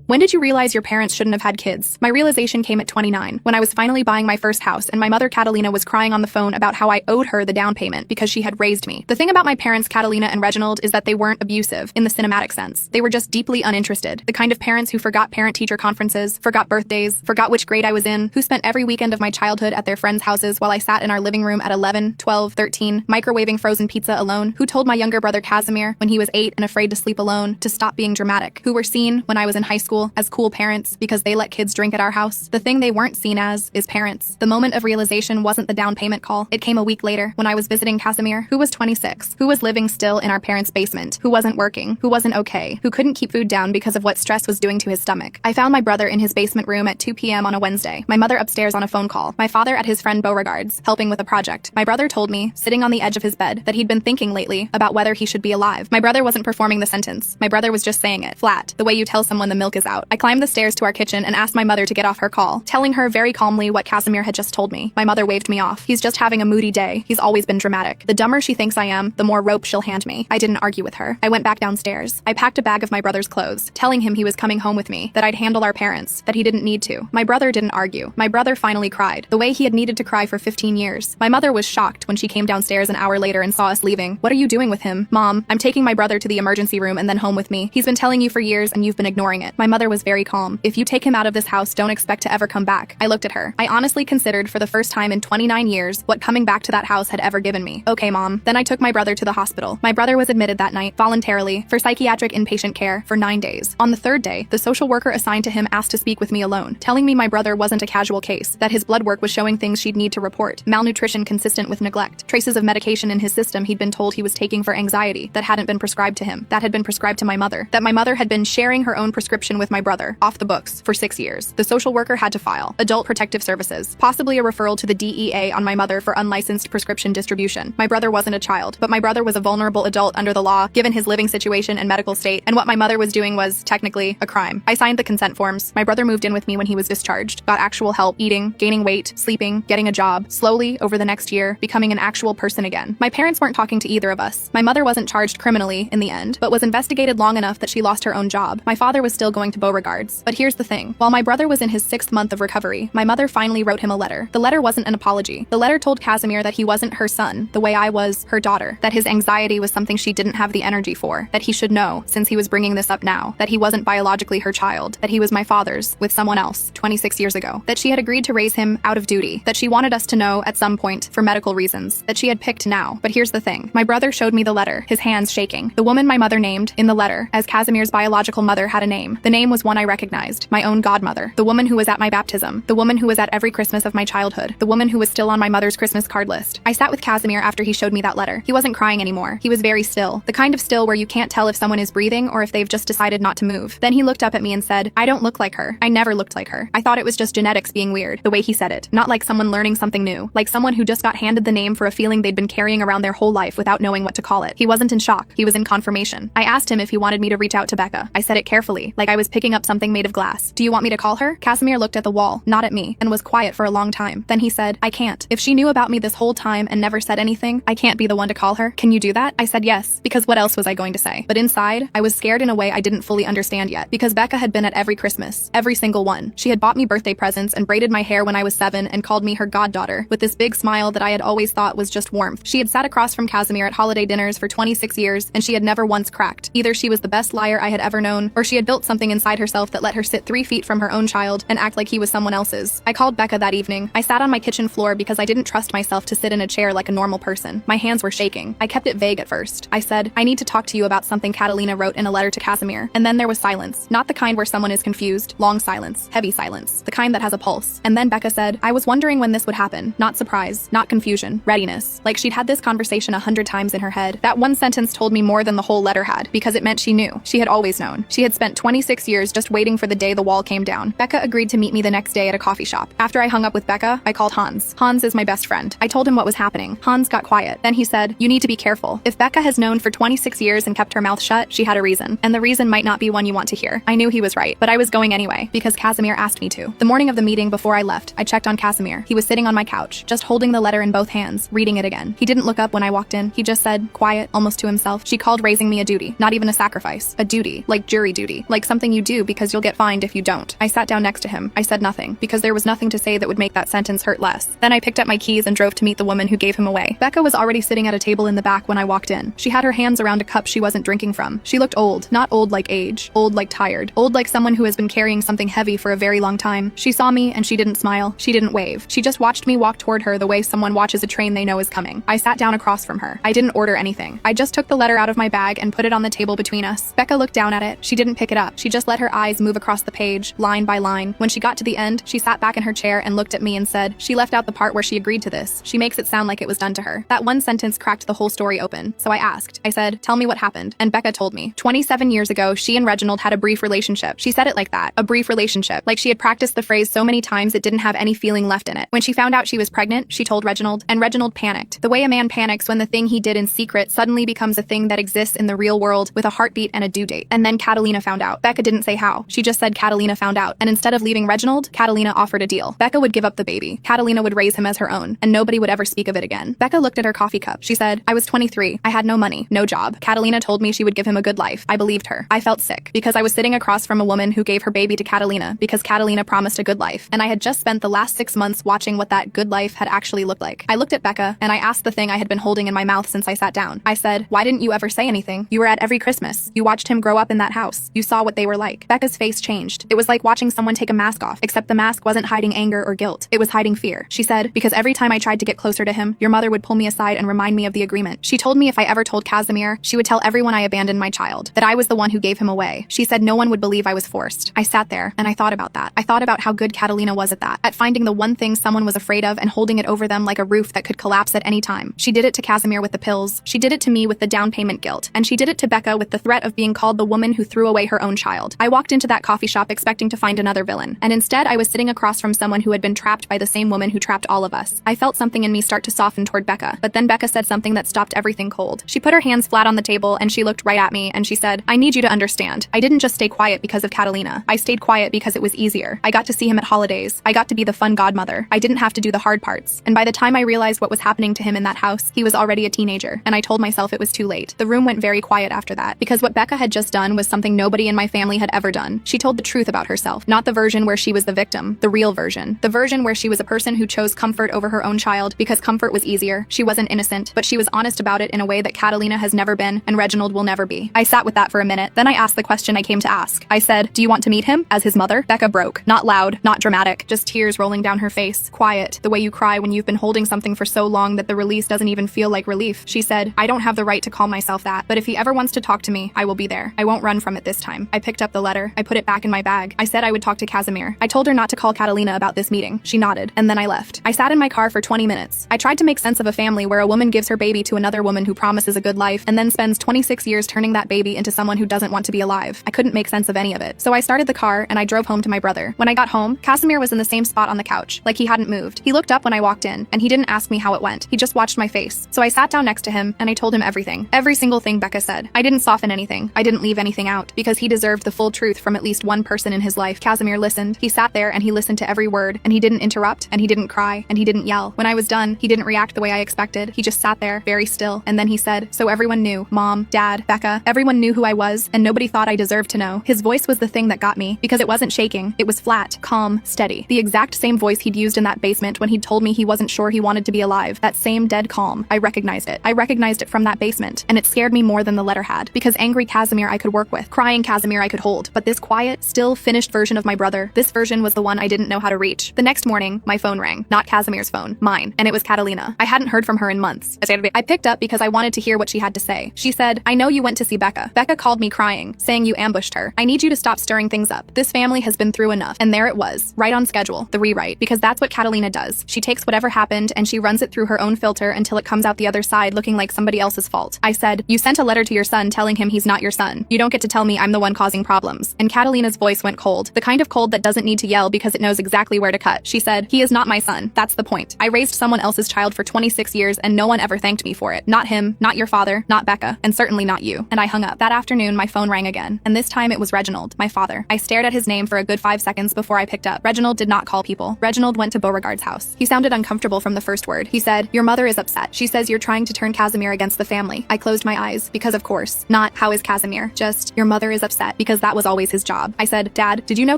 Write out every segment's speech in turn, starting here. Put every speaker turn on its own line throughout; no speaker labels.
When did you realize your parents shouldn't have had kids? My realization came at 29, when I was finally buying my first house and my mother Catalina was crying on the phone about how I owed her the down payment because she had raised me. The thing about my parents Catalina and Reginald is that they weren't abusive in the cinematic sense. They were just deeply uninterested. The kind of parents who forgot parent-teacher conferences, forgot birthdays, forgot which grade I was in, who spent every weekend of my childhood at their friends' houses while I sat in our living room at 11, 12, 13, microwaving frozen pizza alone, who told my younger brother Casimir, when he was 8 and afraid to sleep alone, to stop being dramatic, who were seen, when I was in high school, as cool parents because they let kids drink at our house. The thing they weren't seen as is parents. The moment of realization wasn't the down payment call. It came a week later when I was visiting Casimir, who was 26, who was living still in our parents' basement, who wasn't working, who wasn't okay, who couldn't keep food down because of what stress was doing to his stomach. I found my brother in his basement room at 2 p.m. on a Wednesday, my mother upstairs on a phone call, my father at his friend Beauregard's, helping with a project. My brother told me, sitting on the edge of his bed, that he'd been thinking lately about whether he should be alive. My brother wasn't performing the sentence. My brother was just saying it, flat, the way you tell someone the milk is out. I climbed the stairs to our kitchen and asked my mother to get off her call, telling her very calmly what Casimir had just told me. My mother waved me off. He's just having a moody day. He's always been dramatic. The dumber she thinks I am, the more rope she'll hand me. I didn't argue with her. I went back downstairs. I packed a bag of my brother's clothes, telling him he was coming home with me, that I'd handle our parents, that he didn't need to. My brother didn't argue. My brother finally cried, the way he had needed to cry for 15 years. My mother was shocked when she came downstairs an hour later and saw us leaving. What are you doing with him? Mom, I'm taking my brother to the emergency room and then home with me. He's been telling you for years and you've been ignoring it. My mother was very calm. If you take him out of this house, don't expect to ever come back. I looked at her. I honestly considered for the first time in 29 years what coming back to that house had ever given me. Okay, Mom. Then I took my brother to the hospital. My brother was admitted that night, voluntarily, for psychiatric inpatient care for 9 days. On the third day, the social worker assigned to him asked to speak with me alone, telling me my brother wasn't a casual case, that his blood work was showing things she'd need to report, malnutrition consistent with neglect, traces of medication in his system he'd been told he was taking for anxiety that hadn't been prescribed to him, that had been prescribed to my mother, that my mother had been sharing her own prescription with my brother, off the books, for 6 years. The social worker had to file Adult Protective Services, possibly a referral to the DEA on my mother for unlicensed prescription distribution. My brother wasn't a child, but my brother was a vulnerable adult under the law, given his living situation and medical state, and what my mother was doing was, technically, a crime. I signed the consent forms. My brother moved in with me when he was discharged, got actual help eating, gaining weight, sleeping, getting a job, slowly, over the next year, becoming an actual person again. My parents weren't talking to either of us. My mother wasn't charged criminally in the end, but was investigated long enough that she lost her own job. My father was still going to Beauregard's. But here's the thing. While my brother was in his 6th month of recovery, my mother finally wrote him a letter. The letter wasn't an apology. The letter told Casimir that he wasn't her son, the way I was her daughter, that his anxiety was something she didn't have the energy for, that he should know, since he was bringing this up now, that he wasn't biologically her child, that he was my father's, with someone else, 26 years ago, that she had agreed to raise him out of duty, that she wanted us to know at some point, for medical reasons, that she had picked now. But here's the thing. My brother showed me the letter, his hands shaking. The woman my mother named, in the letter, as Casimir's biological mother had a name. The name was one I recognized, my own godmother, the woman who was at my baptism, the woman who was at every Christmas of my childhood, the woman who was still on my mother's Christmas card list. I sat with Casimir after he showed me that letter. He wasn't crying anymore. He was very still, the kind of still where you can't tell if someone is breathing or if they've just decided not to move. Then he looked up at me and said, I don't look like her. I never looked like her. I thought it was just genetics being weird, the way he said it, not like someone learning something new, like someone who just got handed the name for a feeling they'd been carrying around their whole life without knowing what to call it. He wasn't in shock. He was in confirmation. I asked him if he wanted me to reach out to Becca. I said it carefully, like I was picking up something made of glass. Do you want me to call her? Casimir looked at the wall, not at me, and was quiet for a long time. Then he said, I can't. If she knew about me this whole time and never said anything, I can't be the one to call her. Can you do that? I said yes, because what else was I going to say? But inside, I was scared in a way I didn't fully understand yet, because Becca had been at every Christmas, every single one. She had bought me birthday presents and braided my hair when I was 7 and called me her goddaughter, with this big smile that I had always thought was just warmth. She had sat across from Casimir at holiday dinners for 26 years, and she had never once cracked. Either she was the best liar I had ever known, or she had built something inside herself that let her sit 3 feet from her own child and act like he was someone else's. I called Becca that evening. I sat on my kitchen floor because I didn't trust myself to sit in a chair like a normal person. My hands were shaking. I kept it vague at first. I said, I need to talk to you about something Catalina wrote in a letter to Casimir. And then there was silence. Not the kind where someone is confused. Long silence. Heavy silence. The kind that has a pulse. And then Becca said, I was wondering when this would happen. Not surprise. Not confusion. Readiness. Like she'd had this conversation 100 times in her head. That one sentence told me more than the whole letter had, because it meant she knew. She had always known. She had spent 26 years just waiting for the day the wall came down. Becca agreed to meet me the next day at a coffee shop. After I hung up with Becca, I called Hans. Hans is my best friend. I told him what was happening. Hans got quiet. Then he said, you need to be careful. If Becca has known for 26 years and kept her mouth shut, she had a reason. And the reason might not be one you want to hear. I knew he was right, but I was going anyway, because Casimir asked me to. The morning of the meeting before I left, I checked on Casimir. He was sitting on my couch, just holding the letter in both hands, reading it again. He didn't look up when I walked in. He just said, quiet, almost to himself, she called raising me a duty, not even a sacrifice. A duty, like jury duty, like something you you do because you'll get fined if you don't. I sat down next to him. I said nothing, because there was nothing to say that would make that sentence hurt less. Then I picked up my keys and drove to meet the woman who gave him away. Becca was already sitting at a table in the back when I walked in. She had her hands around a cup she wasn't drinking from. She looked old, not old like age, old like tired, old like someone who has been carrying something heavy for a very long time. She saw me and she didn't smile. She didn't wave. She just watched me walk toward her the way someone watches a train they know is coming. I sat down across from her. I didn't order anything. I just took the letter out of my bag and put it on the table between us. Becca looked down at it. She didn't pick it up. She just let her eyes move across the page, line by line. When she got to the end, she sat back in her chair and looked at me and said, "She left out the part where she agreed to this. She makes it sound like it was done to her." That one sentence cracked the whole story open. So I asked. I said, "Tell me what happened." And Becca told me. 27 years ago, she and Reginald had a brief relationship. She said it like that. A brief relationship. Like she had practiced the phrase so many times it didn't have any feeling left in it. When she found out she was pregnant, she told Reginald, and Reginald panicked. The way a man panics when the thing he did in secret suddenly becomes a thing that exists in the real world with a heartbeat and a due date. And then Catalina found out. Becca didn't say how. She just said Catalina found out. And instead of leaving Reginald, Catalina offered a deal. Becca would give up the baby. Catalina would raise him as her own, and nobody would ever speak of it again. Becca looked at her coffee cup. She said, "I was 23. I had no money, no job. Catalina told me she would give him a good life. I believed her. I felt sick because I was sitting across from a woman who gave her baby to Catalina because Catalina promised a good life. And I had just spent the last 6 months watching what that good life had actually looked like." I looked at Becca and I asked the thing I had been holding in my mouth since I sat down. I said, "Why didn't you ever say anything? You were at every Christmas. You watched him grow up in that house. You saw what they were like." Becca's face changed. It was like watching someone take a mask off, except the mask wasn't hiding anger or guilt. It was hiding fear. She said, "Because every time I tried to get closer to him, your mother would pull me aside and remind me of the agreement. She told me if I ever told Casimir, she would tell everyone I abandoned my child, that I was the one who gave him away. She said no one would believe I was forced." I sat there and I thought about that. I thought about how good Catalina was at that, at finding the one thing someone was afraid of and holding it over them like a roof that could collapse at any time. She did it to Casimir with the pills. She did it to me with the down payment guilt. And she did it to Becca with the threat of being called the woman who threw away her own child. I walked into that coffee shop expecting to find another villain. And instead, I was sitting across from someone who had been trapped by the same woman who trapped all of us. I felt something in me start to soften toward Becca. But then Becca said something that stopped everything cold. She put her hands flat on the table and she looked right at me and she said, "I need you to understand. I didn't just stay quiet because of Catalina. I stayed quiet because it was easier. I got to see him at holidays. I got to be the fun godmother. I didn't have to do the hard parts. And by the time I realized what was happening to him in that house, he was already a teenager. And I told myself it was too late." The room went very quiet after that, because what Becca had just done was something nobody in my family had ever done. She told the truth about herself, not the version where she was the victim, the real version. The version where she was a person who chose comfort over her own child because comfort was easier. She wasn't innocent, but she was honest about it in a way that Catalina has never been and Reginald will never be. I sat with that for a minute, then I asked the question I came to ask. I said, "Do you want to meet him?" As his mother? Becca broke. Not loud, not dramatic, just tears rolling down her face. Quiet, the way you cry when you've been holding something for so long that the release doesn't even feel like relief. She said, "I don't have the right to call myself that, but if he ever wants to talk to me, I will be there. I won't run from it this time." I picked up the letter. I put it back in my bag. I said I would talk to Casimir. I told her not to call Catalina about this meeting. She nodded, and then I left. I sat in my car for 20 minutes. I tried to make sense of a family where a woman gives her baby to another woman who promises a good life and then spends 26 years turning that baby into someone who doesn't want to be alive. I couldn't make sense of any of it. So I started the car and I drove home to my brother. When I got home, Casimir was in the same spot on the couch, like he hadn't moved. He looked up when I walked in, and he didn't ask me how it went. He just watched my face. So I sat down next to him and I told him everything. Every single thing Becca said. I didn't soften anything. I didn't leave anything out, because he deserved the full truth from at least one person in his life. Casimir listened. He sat there and he listened to every word, and he didn't interrupt, and he didn't cry, and he didn't yell. When I was done, he didn't react the way I expected. He just sat there, very still, and then he said, "So everyone knew. Mom, Dad, Becca, everyone knew who I was, and nobody thought I deserved to know." His voice was the thing that got me, because it wasn't shaking. It was flat, calm, steady. The exact same voice he'd used in that basement when he'd told me he wasn't sure he wanted to be alive. That same dead calm. I recognized it. I recognized it from that basement, and it scared me more than the letter had, because angry Casimir I could work with, crying Casimir I could hold, but this quiet, still, finished version of my brother, this version was the one I didn't know how to reach. The next morning, my phone rang. Not Casimir's phone, mine, and it was Catalina. I hadn't heard from her in months. I picked up because I wanted to hear what she had to say. She said, "I know you went to see Becca. Becca called me crying, saying you ambushed her. I need you to stop stirring things up. This family has been through enough." And there it was, right on schedule, the rewrite, because that's what Catalina does. She takes whatever happened and she runs it through her own filter until it comes out the other side looking like somebody else's fault. I said, "You sent a letter to your son telling him he's not your son. You don't get to tell me I'm the one causing problems." And Catalina's voice went cold, the kind of cold that doesn't need to yell because it knows exactly where to cut. She said, "He is not my son. That's the point. I raised someone else's child for 26 years and no one ever thanked me for it. Not him, not your father, not Becca, and certainly not you." And I hung up. That afternoon, my phone rang again, and this time it was Reginald, my father. I stared at his name for a good 5 seconds before I picked up. Reginald did not call people. Reginald went to Beauregard's house. He sounded uncomfortable from the first word. He said, "Your mother is upset. She says you're trying to turn Casimir against the family." I closed my eyes, because of course. Not, "How is Casimir?" Just, "Your mother is upset because because that was always his job. I said, Dad, did you know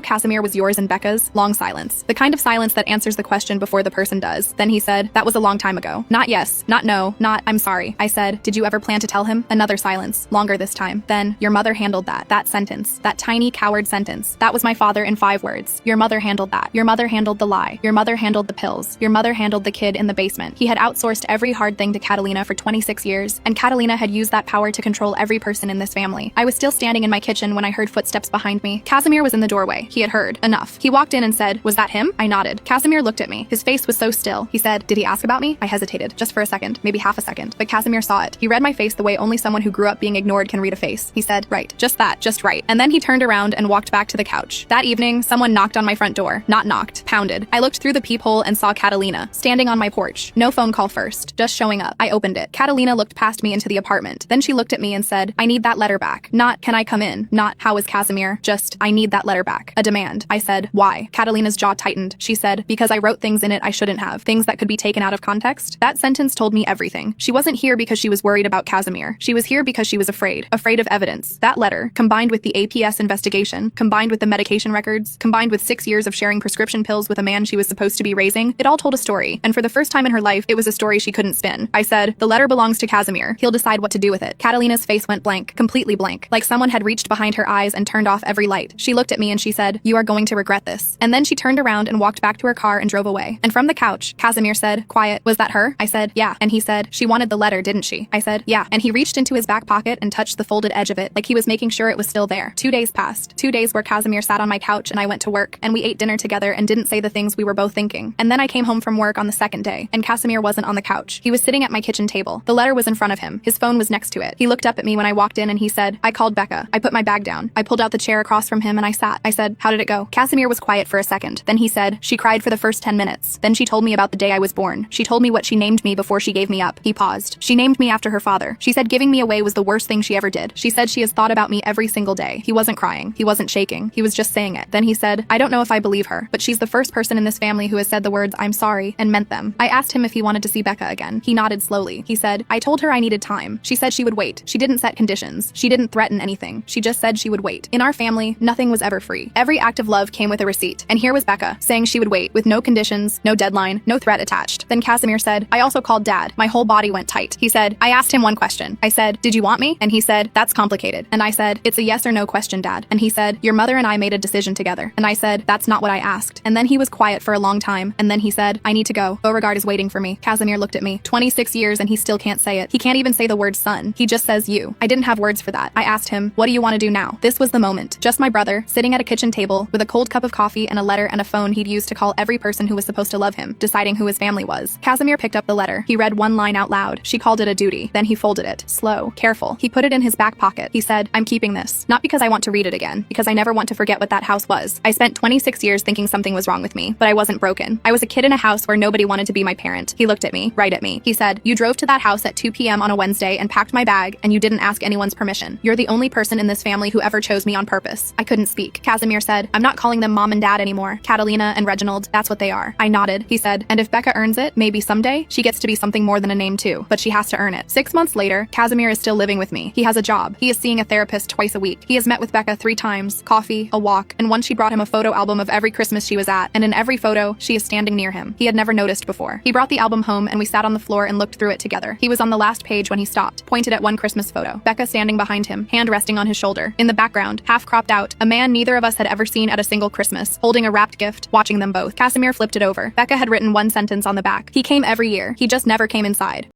Casimir was yours and Becca's? Long silence. The kind of silence that answers the question before the person does. Then he said, that was a long time ago. Not yes, not no, not I'm sorry. I said, did you ever plan to tell him? Another silence, longer this time. Then, your mother handled that. That sentence. That tiny coward sentence. That was my father in 5 words. Your mother handled that. Your mother handled the lie. Your mother handled the pills. Your mother handled the kid in the basement. He had outsourced every hard thing to Catalina for 26 years, and Catalina had used that power to control every person in this family. I was still standing in my kitchen when I heard footsteps behind me. Casimir was in the doorway. He had heard. Enough. He walked in and said, was that him? I nodded. Casimir looked at me. His face was so still. He said, did he ask about me? I hesitated, just for a second, maybe half a second, but Casimir saw it. He read my face the way only someone who grew up being ignored can read a face. He said, right, just that, just right. And then he turned around and walked back to the couch. That evening, someone knocked on my front door. Not knocked, pounded. I looked through the peephole and saw Catalina, standing on my porch. No phone call first, just showing up. I opened it. Catalina looked past me into the apartment. Then she looked at me and said, I need that letter back. Not, can I come in? Not, how is Casimir? Just, I need that letter back. A demand. I said, why? Catalina's jaw tightened. She said, because I wrote things in it I shouldn't have. Things that could be taken out of context. That sentence told me everything. She wasn't here because she was worried about Casimir. She was here because she was afraid of evidence. That letter, combined with the APS investigation, combined with the medication records, combined with 6 years of sharing prescription pills with a man she was supposed to be raising, it all told a story. And for the first time in her life, it was a story she couldn't spin. I said, the letter belongs to Casimir. He'll decide what to do with it. Catalina's face went blank, completely blank, like someone had reached behind her eyes and turned off every light. She looked at me and she said, you are going to regret this. And then she turned around and walked back to her car and drove away. And from the couch, Casimir said, quiet, was that her? I said, yeah. And he said, she wanted the letter, didn't she? I said, yeah. And he reached into his back pocket and touched the folded edge of it, like he was making sure it was still there. 2 days passed. 2 days where Casimir sat on my couch and I went to work, and we ate dinner together and didn't say the things we were both thinking. And then I came home from work on the second day, and Casimir wasn't on the couch. He was sitting at my kitchen table. The letter was in front of him. His phone was next to it. He looked up at me when I walked in and he said, I called Becca. I put my bag down. I pulled out the chair across from him and I sat. I said, how did it go? Casimir was quiet for a second. Then he said, she cried for the first 10 minutes. Then she told me about the day I was born. She told me what she named me before she gave me up. He paused. She named me after her father. She said giving me away was the worst thing she ever did. She said she has thought about me every single day. He wasn't crying. He wasn't shaking. He was just saying it. Then he said, I don't know if I believe her, but she's the first person in this family who has said the words, I'm sorry, and meant them. I asked him if he wanted to see Becca again. He nodded slowly. He said, I told her I needed time. She said she would wait. She didn't set conditions. She didn't threaten anything. She just said she would wait. In our family, nothing was ever free. Every act of love came with a receipt. And here was Becca, saying she would wait, with no conditions, no deadline, no threat attached. Then Casimir said, I also called Dad. My whole body went tight. He said, I asked him one question. I said, did you want me? And he said, that's complicated. And I said, it's a yes or no question, Dad. And he said, your mother and I made a decision together. And I said, that's not what I asked. And then he was quiet for a long time. And then he said, I need to go. Beauregard is waiting for me. Casimir looked at me. 26 years and he still can't say it. He can't even say the word son. He just says you. I didn't have words for that. I asked him, what do you want to do now? This was the moment. Just my brother, sitting at a kitchen table with a cold cup of coffee and a letter and a phone he'd used to call every person who was supposed to love him, deciding who his family was. Casimir picked up the letter. He read one line out loud. She called it a duty. Then he folded it. Slow, careful. He put it in his back pocket. He said, I'm keeping this. Not because I want to read it again, because I never want to forget what that house was. I spent 26 years thinking something was wrong with me, but I wasn't broken. I was a kid in a house where nobody wanted to be my parent. He looked at me, right at me. He said, you drove to that house at 2 p.m. on a Wednesday and packed my bag, and you didn't ask anyone's permission. You're the only person in this family who ever chose me on purpose. I couldn't speak. Casimir said, I'm not calling them mom and dad anymore. Catalina and Reginald, that's what they are. I nodded. He said, and if Becca earns it, maybe someday, she gets to be something more than a name too, but she has to earn it. 6 months later, Casimir is still living with me. He has a job. He is seeing a therapist twice a week. He has met with Becca 3 times, coffee, a walk, and once she brought him a photo album of every Christmas she was at, and in every photo, she is standing near him. He had never noticed before. He brought the album home and we sat on the floor and looked through it together. He was on the last page when he stopped, pointed at one Christmas photo. Becca standing behind him, hand resting on his shoulder. In the background, half cropped out, a man neither of us had ever seen at a single Christmas, holding a wrapped gift, watching them both. Casimir flipped it over. Becca had written one sentence on the back. He came every year. He just never came inside.